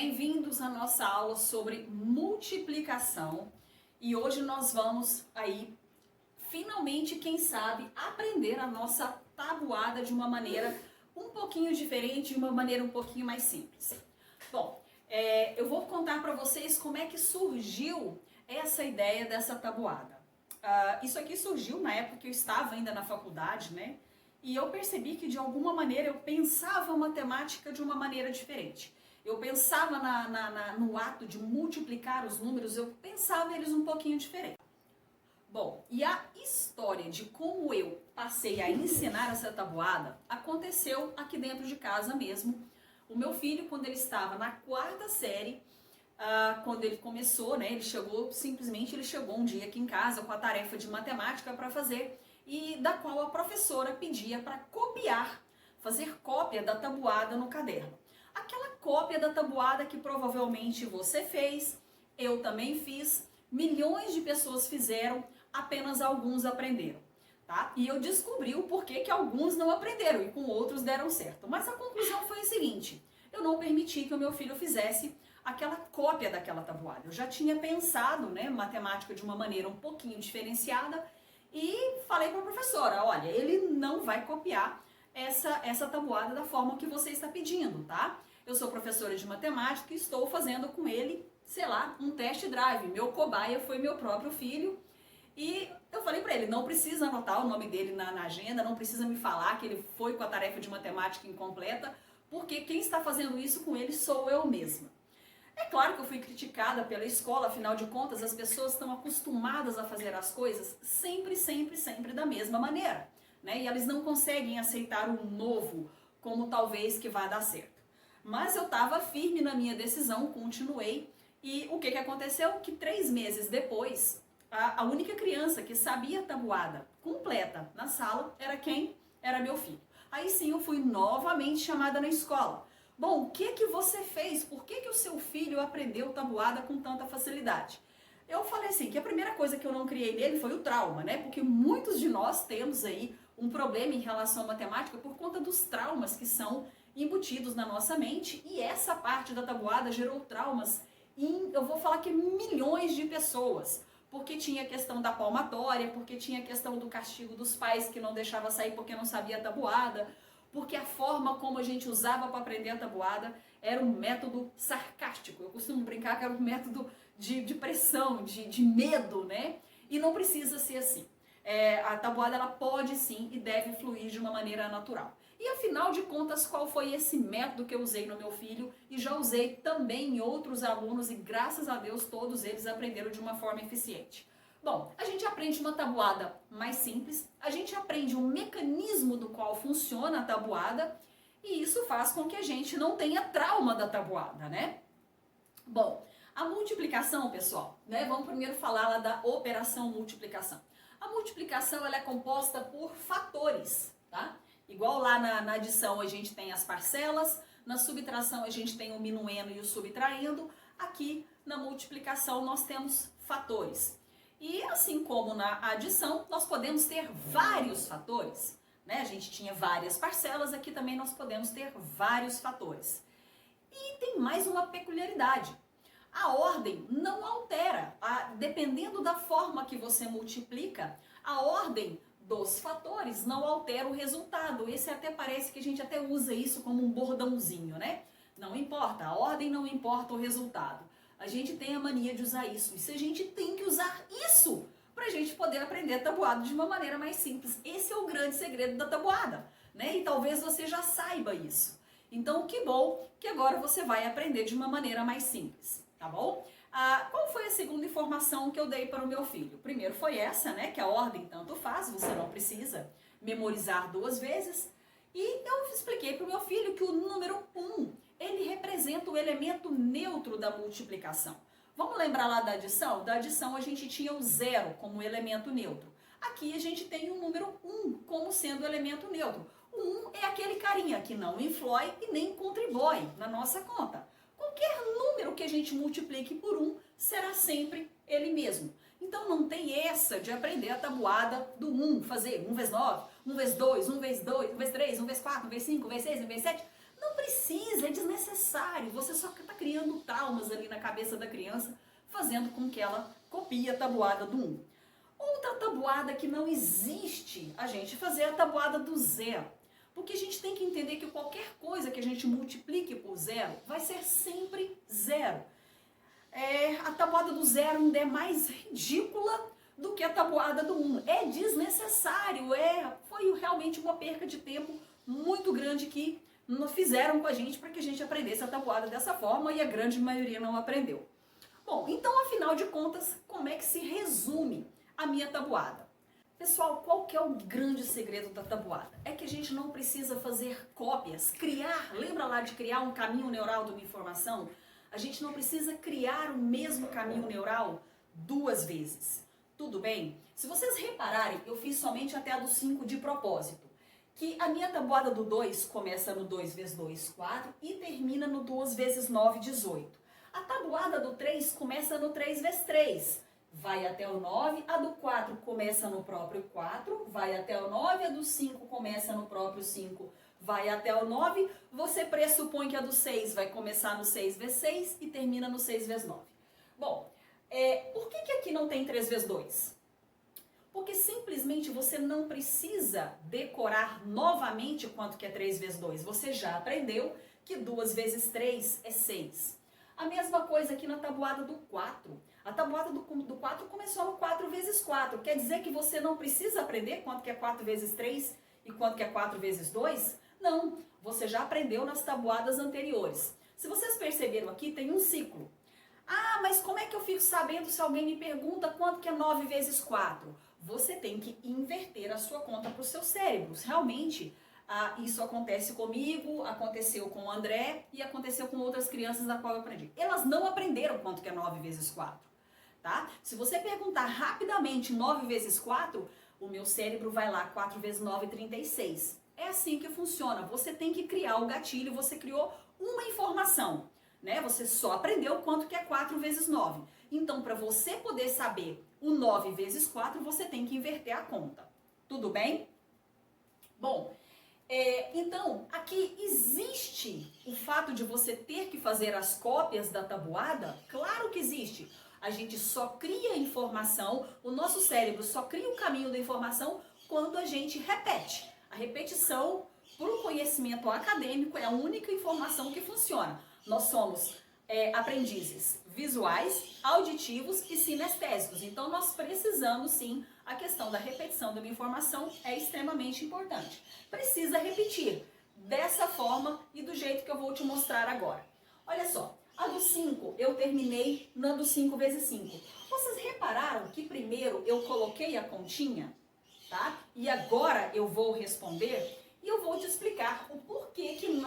bem-vindos à nossa aula sobre multiplicação e hoje nós vamos aí, finalmente, quem sabe, aprender a nossa tabuada de uma maneira um pouquinho diferente, de uma maneira um pouquinho mais simples. Bom, eu vou contar para vocês como é que surgiu essa ideia dessa tabuada. Isso aqui surgiu na época que eu estava ainda na faculdade, né? E eu percebi que de alguma maneira eu pensava matemática de uma maneira diferente. Eu pensava no ato de multiplicar os números, eu pensava eles um pouquinho diferente. Bom, e a história de como eu passei a ensinar essa tabuada aconteceu aqui dentro de casa mesmo. O meu filho, quando ele estava na 4ª série, quando ele começou, né, ele chegou um dia aqui em casa com a tarefa de matemática para fazer, e da qual a professora pedia para copiar, fazer cópia da tabuada no caderno. Aquela cópia da tabuada que provavelmente você fez, eu também fiz, milhões de pessoas fizeram, apenas alguns aprenderam, tá? E eu descobri o porquê que alguns não aprenderam e com outros deram certo. Mas a conclusão foi a seguinte: eu não permiti que o meu filho fizesse aquela cópia daquela tabuada. Eu já tinha pensado, né, matemática de uma maneira um pouquinho diferenciada, e falei para a professora, olha, ele não vai copiar essa tabuada da forma que você está pedindo, tá? Eu sou professora de matemática e estou fazendo com ele, sei lá, um test drive. Meu cobaia foi meu próprio filho. E eu falei para ele, não precisa anotar o nome dele na agenda, não precisa me falar que ele foi com a tarefa de matemática incompleta, porque quem está fazendo isso com ele sou eu mesma. É claro que eu fui criticada pela escola, afinal de contas as pessoas estão acostumadas a fazer as coisas sempre da mesma maneira, né? E elas não conseguem aceitar o novo como talvez que vá dar certo. Mas eu estava firme na minha decisão, continuei, e o que aconteceu? Que 3 meses depois, a única criança que sabia a tabuada completa na sala era quem? Era meu filho. Aí sim eu fui novamente chamada na escola. Bom, o que você fez? Por que o seu filho aprendeu tabuada com tanta facilidade? Eu falei assim, que a primeira coisa que eu não criei nele foi o trauma, né? Porque muitos de nós temos aí um problema em relação à matemática por conta dos traumas que são embutidos na nossa mente, e essa parte da tabuada gerou traumas em, eu vou falar que milhões de pessoas, porque tinha a questão da palmatória, porque tinha a questão do castigo dos pais que não deixava sair porque não sabia a tabuada, porque a forma como a gente usava para aprender a tabuada era um método sarcástico. Eu costumo brincar que era um método de pressão, de medo, né? E não precisa ser assim. A tabuada ela pode sim e deve fluir de uma maneira natural. E afinal de contas, qual foi esse método que eu usei no meu filho e já usei também em outros alunos, e graças a Deus todos eles aprenderam de uma forma eficiente? Bom, a gente aprende uma tabuada mais simples, a gente aprende um mecanismo do qual funciona a tabuada, e isso faz com que a gente não tenha trauma da tabuada, né? Bom, a multiplicação, pessoal, né? Vamos primeiro falar lá da operação multiplicação. A multiplicação ela é composta por fatores, tá? Igual lá na adição a gente tem as parcelas, na subtração a gente tem o minuendo e o subtraindo, aqui na multiplicação nós temos fatores. E assim como na adição, nós podemos ter vários fatores, né? A gente tinha várias parcelas, aqui também nós podemos ter vários fatores. E tem mais uma peculiaridade. A ordem não altera, dependendo da forma que você multiplica, a ordem dos fatores não altera o resultado. Esse até parece que a gente até usa isso como um bordãozinho, né? Não importa, a ordem não importa o resultado. A gente tem a mania de usar isso. E se a gente tem que usar isso para a gente poder aprender a tabuada de uma maneira mais simples. Esse é o grande segredo da tabuada, né? E talvez você já saiba isso. Então, que bom que agora você vai aprender de uma maneira mais simples, tá bom? Qual foi a segunda informação que eu dei para o meu filho? Primeiro foi essa, né? Que a ordem tanto faz, você não precisa memorizar 2 vezes. E eu expliquei para o meu filho que o número 1, ele representa o elemento neutro da multiplicação. Vamos lembrar lá da adição? Da adição a gente tinha o 0 como elemento neutro. Aqui a gente tem o número 1 como sendo elemento neutro. O 1 é aquele carinha que não influi e nem contribui na nossa conta. Qualquer número que a gente multiplique por 1 será sempre ele mesmo. Então não tem essa de aprender a tabuada do 1, fazer 1 vezes 9, 1 vezes 2, 1 vezes 2, 1 vezes 3, 1 vezes 4, 1 vezes 5, 1 vezes 6, 1 vezes 7. Não precisa, é desnecessário. Você só está criando traumas ali na cabeça da criança, fazendo com que ela copie a tabuada do 1. Outra tabuada que não existe a gente fazer é a tabuada do 0. Porque a gente tem que entender que qualquer coisa que a gente multiplique por 0 vai ser sempre 0. A tabuada do 0 ainda é mais ridícula do que a tabuada do 1. É desnecessário, foi realmente uma perca de tempo muito grande que fizeram com a gente para que a gente aprendesse a tabuada dessa forma e a grande maioria não aprendeu. Bom, então afinal de contas, como é que se resume a minha tabuada? Pessoal, qual que é o grande segredo da tabuada? É que a gente não precisa fazer cópias, lembra lá de criar um caminho neural de uma informação? A gente não precisa criar o mesmo caminho neural 2 vezes. Tudo bem? Se vocês repararem, eu fiz somente até a do 5 de propósito. Que a minha tabuada do 2 começa no 2 vezes 2, 4 e termina no 2 vezes 9, 18. A tabuada do 3 começa no 3 vezes 3, vai até o 9. A do 4 começa no próprio 4, vai até o 9. A do 5 começa no próprio 5, vai até o 9. Você pressupõe que a do 6 vai começar no 6 vezes 6 e termina no 6 vezes 9. Bom, por que aqui não tem 3 vezes 2? Porque simplesmente você não precisa decorar novamente quanto que é 3 vezes 2. Você já aprendeu que 2 vezes 3 é 6. A mesma coisa aqui na tabuada do 4. A tabuada do 4 começou no 4 vezes 4. Quer dizer que você não precisa aprender quanto que é 4 vezes 3 e quanto que é 4 vezes 2? Não, você já aprendeu nas tabuadas anteriores. Se vocês perceberam aqui, tem um ciclo. Ah, mas como é que eu fico sabendo se alguém me pergunta quanto que é 9 vezes 4? Você tem que inverter a sua conta para o seu cérebro. Realmente, isso acontece comigo, aconteceu com o André e aconteceu com outras crianças da qual eu aprendi. Elas não aprenderam quanto que é 9 vezes 4, tá? Se você perguntar rapidamente 9 vezes 4, o meu cérebro vai lá, 4 vezes 9, 36. É assim que funciona. Você tem que criar o gatilho, você criou uma informação, né? Você só aprendeu quanto que é 4 vezes 9. Então, para você poder saber o 9 vezes 4, você tem que inverter a conta. Tudo bem? Bom, então, aqui existe o fato de você ter que fazer as cópias da tabuada? Claro que existe. A gente só cria informação, o nosso cérebro só cria o caminho da informação quando a gente repete. A repetição, para o conhecimento acadêmico, é a única informação que funciona. Nós somos aprendizes visuais, auditivos e sinestésicos. Então, nós precisamos, sim, a questão da repetição de uma informação é extremamente importante. Precisa repetir dessa forma e do jeito que eu vou te mostrar agora. Olha só, a do 5, eu terminei na do 5 vezes 5. Vocês repararam que primeiro eu coloquei a continha, tá? E agora eu vou responder e eu vou te explicar o porquê que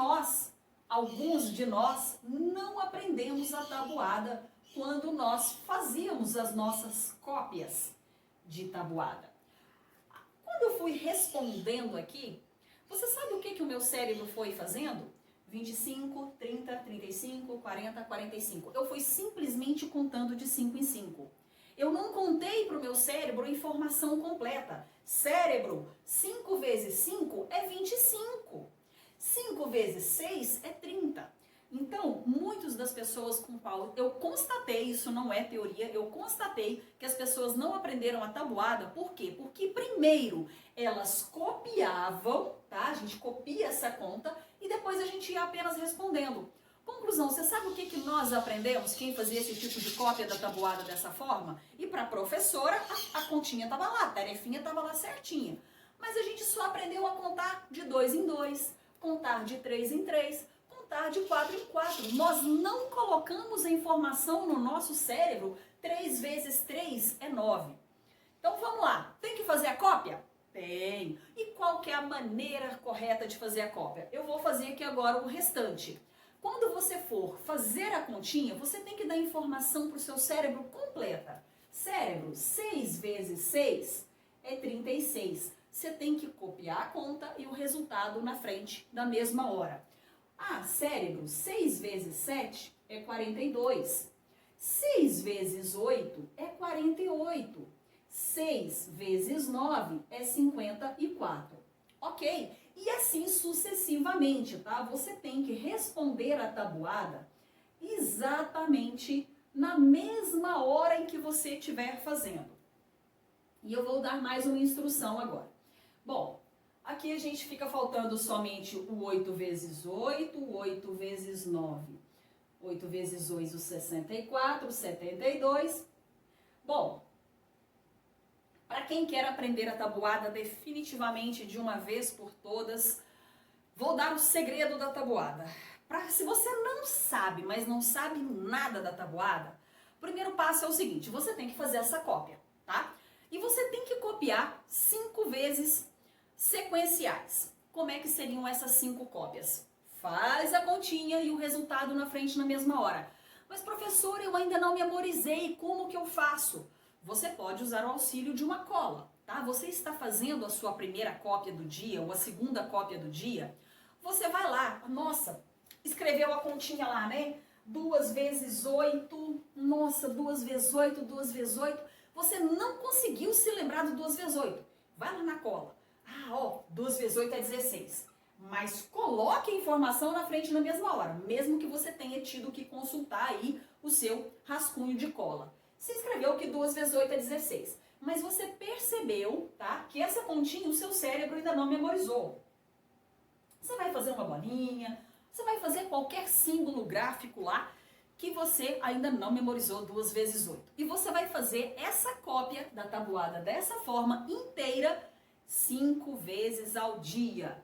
alguns de nós não aprendemos a tabuada quando nós fazíamos as nossas cópias de tabuada. Quando eu fui respondendo aqui, você sabe o que o meu cérebro foi fazendo? 25, 30, 35, 40, 45. Eu fui simplesmente contando de 5 em 5. Eu não contei para o meu cérebro a informação completa. Cérebro, 5 vezes 5 é 25. 5 vezes 6 é 30. Então, muitas das pessoas com qual eu constatei, isso não é teoria, eu constatei que as pessoas não aprenderam a tabuada. Por quê? Porque primeiro elas copiavam, tá? A gente copia essa conta e depois a gente ia apenas respondendo. Conclusão, você sabe o que nós aprendemos? Quem fazia esse tipo de cópia da tabuada dessa forma? E para a professora, a continha estava lá, a tarefinha estava lá certinha. Mas a gente só aprendeu a contar de 2 em 2, contar de 3 em 3, contar de 4 em 4. Nós não colocamos a informação no nosso cérebro. 3 vezes 3 é 9. Então vamos lá, tem que fazer a cópia? Tem. E qual que é a maneira correta de fazer a cópia? Eu vou fazer aqui agora o restante. Quando você for fazer a continha, você tem que dar informação para o seu cérebro completa. Cérebro, 6 vezes 6 é 36. Você tem que copiar a conta e o resultado na frente da mesma hora. Ah, cérebro, 6 vezes 7 é 42. 6 vezes 8 é 48. 6 vezes 9 é 54. Ok? E assim sucessivamente, tá? Você tem que responder a tabuada exatamente na mesma hora em que você estiver fazendo. E eu vou dar mais uma instrução agora. Bom, aqui a gente fica faltando somente o 8 vezes 8, o 8 vezes 9. 8 vezes 8, 64, 72. Bom, para quem quer aprender a tabuada definitivamente de uma vez por todas, vou dar o segredo da tabuada. Se você não sabe, mas não sabe nada da tabuada, o primeiro passo é o seguinte, você tem que fazer essa cópia, tá? E você tem que copiar 5 vezes sequenciais. Como é que seriam essas 5 cópias? Faz a continha e o resultado na frente na mesma hora. Mas professor, eu ainda não memorizei, como que eu faço? Você pode usar o auxílio de uma cola, tá? Você está fazendo a sua primeira cópia do dia ou a segunda cópia do dia, você vai lá, nossa, escreveu a continha lá, né? 2 vezes 8, nossa, 2 vezes 8, 2 vezes 8, você não conseguiu se lembrar do 2 vezes 8. Vai lá na cola. Ah, ó, 2 vezes 8 é 16. Mas coloque a informação na frente na mesma hora, mesmo que você tenha tido que consultar aí o seu rascunho de cola. Você escreveu que 2 vezes 8 é 16, mas você percebeu, tá, que essa continha o seu cérebro ainda não memorizou. Você vai fazer uma bolinha, você vai fazer qualquer símbolo gráfico lá que você ainda não memorizou 2 vezes 8. E você vai fazer essa cópia da tabuada dessa forma inteira 5 vezes ao dia.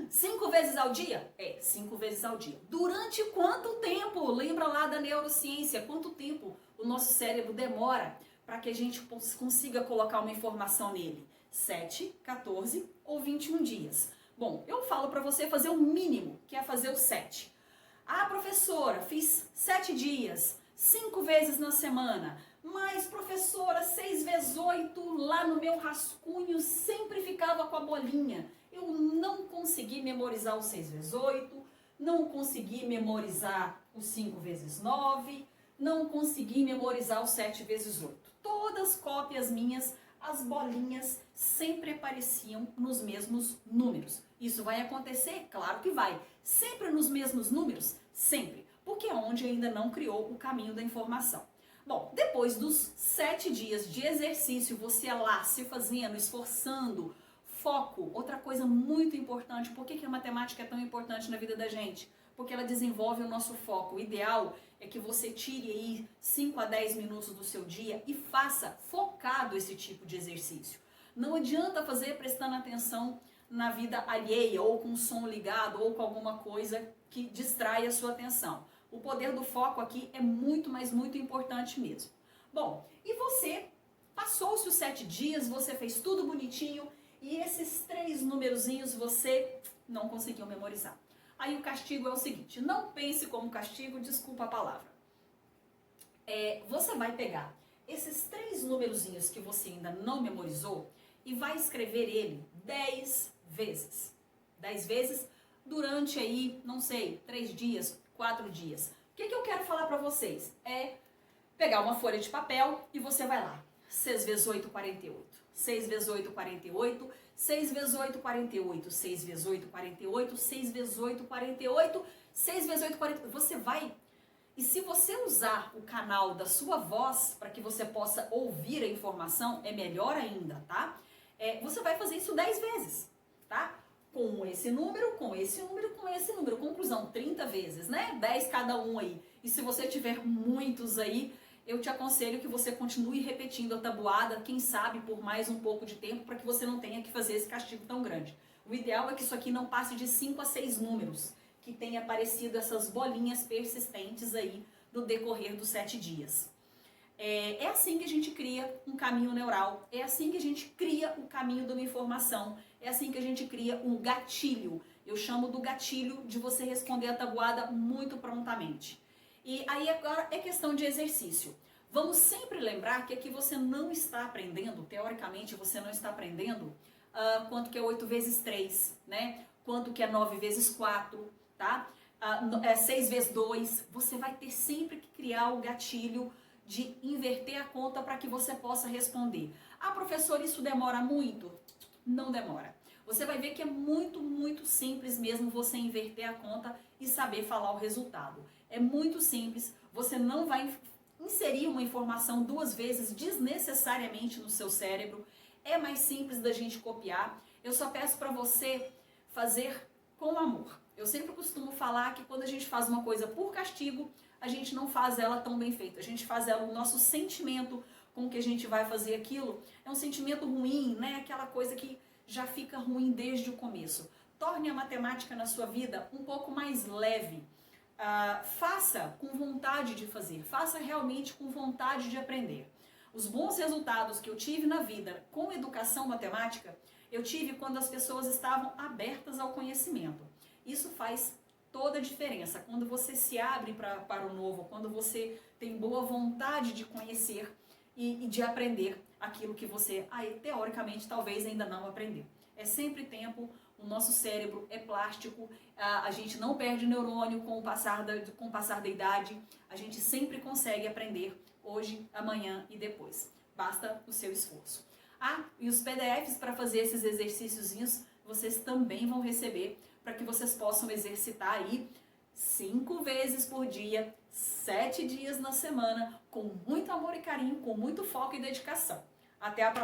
5 vezes ao dia? É, 5 vezes ao dia. Durante quanto tempo? Lembra lá da neurociência, quanto tempo o nosso cérebro demora para que a gente consiga colocar uma informação nele? 7, 14 ou 21 dias. Bom, eu falo para você fazer o mínimo, que é fazer o 7. Ah, professora, fiz 7 dias, 5 vezes na semana. Mas, professora, 6 vezes 8, lá no meu rascunho sempre ficava com a bolinha. Eu não consegui memorizar o 6 vezes 8, não consegui memorizar o 5 vezes 9, não consegui memorizar o 7 vezes 8. Todas cópias minhas, as bolinhas sempre apareciam nos mesmos números. Isso vai acontecer? Claro que vai. Sempre nos mesmos números? Sempre. Porque é onde ainda não criou o caminho da informação. Bom, depois dos 7 dias de exercício, você lá se fazendo, esforçando, foco. Outra coisa muito importante, por que a matemática é tão importante na vida da gente? Porque ela desenvolve o nosso foco. O ideal é que você tire aí 5 a 10 minutos do seu dia e faça focado esse tipo de exercício. Não adianta fazer prestando atenção na vida alheia, ou com o som ligado, ou com alguma coisa que distrai a sua atenção. O poder do foco aqui é muito, mas muito importante mesmo. Bom, e você passou-se os 7 dias, você fez tudo bonitinho, e esses 3 numerozinhos você não conseguiu memorizar. Aí o castigo é o seguinte, não pense como castigo, desculpa a palavra. Você vai pegar esses 3 numerozinhos que você ainda não memorizou e vai escrever ele 10 vezes. 10 vezes durante aí, não sei, 3 dias, 4 dias. O que eu quero falar para vocês? É pegar uma folha de papel e você vai lá. 6 vezes 8, 48. 6 vezes 8, 48. 6 vezes 8, 48. 6 vezes 8, 48. 6 vezes 8, 48. 6 vezes 8, 48. Você vai... E se você usar o canal da sua voz para que você possa ouvir a informação, é melhor ainda, tá? Você vai fazer isso 10 vezes, tá? Com esse número, com esse número, com esse número. Conclusão, 30 vezes, né? 10 cada um aí. E se você tiver muitos aí, eu te aconselho que você continue repetindo a tabuada, quem sabe por mais um pouco de tempo, para que você não tenha que fazer esse castigo tão grande. O ideal é que isso aqui não passe de 5 a 6 números, que tenha aparecido essas bolinhas persistentes aí no decorrer dos 7 dias. É assim que a gente cria um caminho neural, é assim que a gente cria o caminho de uma informação, é assim que a gente cria um gatilho. Eu chamo do gatilho de você responder a tabuada muito prontamente. E aí agora é questão de exercício. Vamos sempre lembrar que aqui você não está aprendendo, teoricamente você não está aprendendo quanto que é 8 vezes 3, né? Quanto que é 9 vezes 4, tá? 6 vezes 2. Você vai ter sempre que criar o gatilho de inverter a conta para que você possa responder. Ah, professor, isso demora muito? Não demora. Você vai ver que é muito, muito simples mesmo você inverter a conta e saber falar o resultado. É muito simples, você não vai inserir uma informação 2 vezes desnecessariamente no seu cérebro. É mais simples da gente copiar. Eu só peço para você fazer com amor. Eu sempre costumo falar que quando a gente faz uma coisa por castigo, a gente não faz ela tão bem feita. A gente faz ela, o nosso sentimento com que a gente vai fazer aquilo é um sentimento ruim, né? Aquela coisa que já fica ruim desde o começo. Torne a matemática na sua vida um pouco mais leve. Faça com vontade de fazer, faça realmente com vontade de aprender. Os bons resultados que eu tive na vida com educação matemática, eu tive quando as pessoas estavam abertas ao conhecimento. Isso faz toda a diferença. Quando você se abre para o novo, quando você tem boa vontade de conhecer e de aprender aquilo que você, teoricamente, talvez ainda não aprendeu. É sempre tempo, o nosso cérebro é plástico, a gente não perde neurônio com o passar da idade, a gente sempre consegue aprender hoje, amanhã e depois. Basta o seu esforço. E os PDFs para fazer esses exercíciozinhos, vocês também vão receber para que vocês possam exercitar aí 5 vezes por dia, 7 dias na semana, com muito amor e carinho, com muito foco e dedicação. Até a próxima.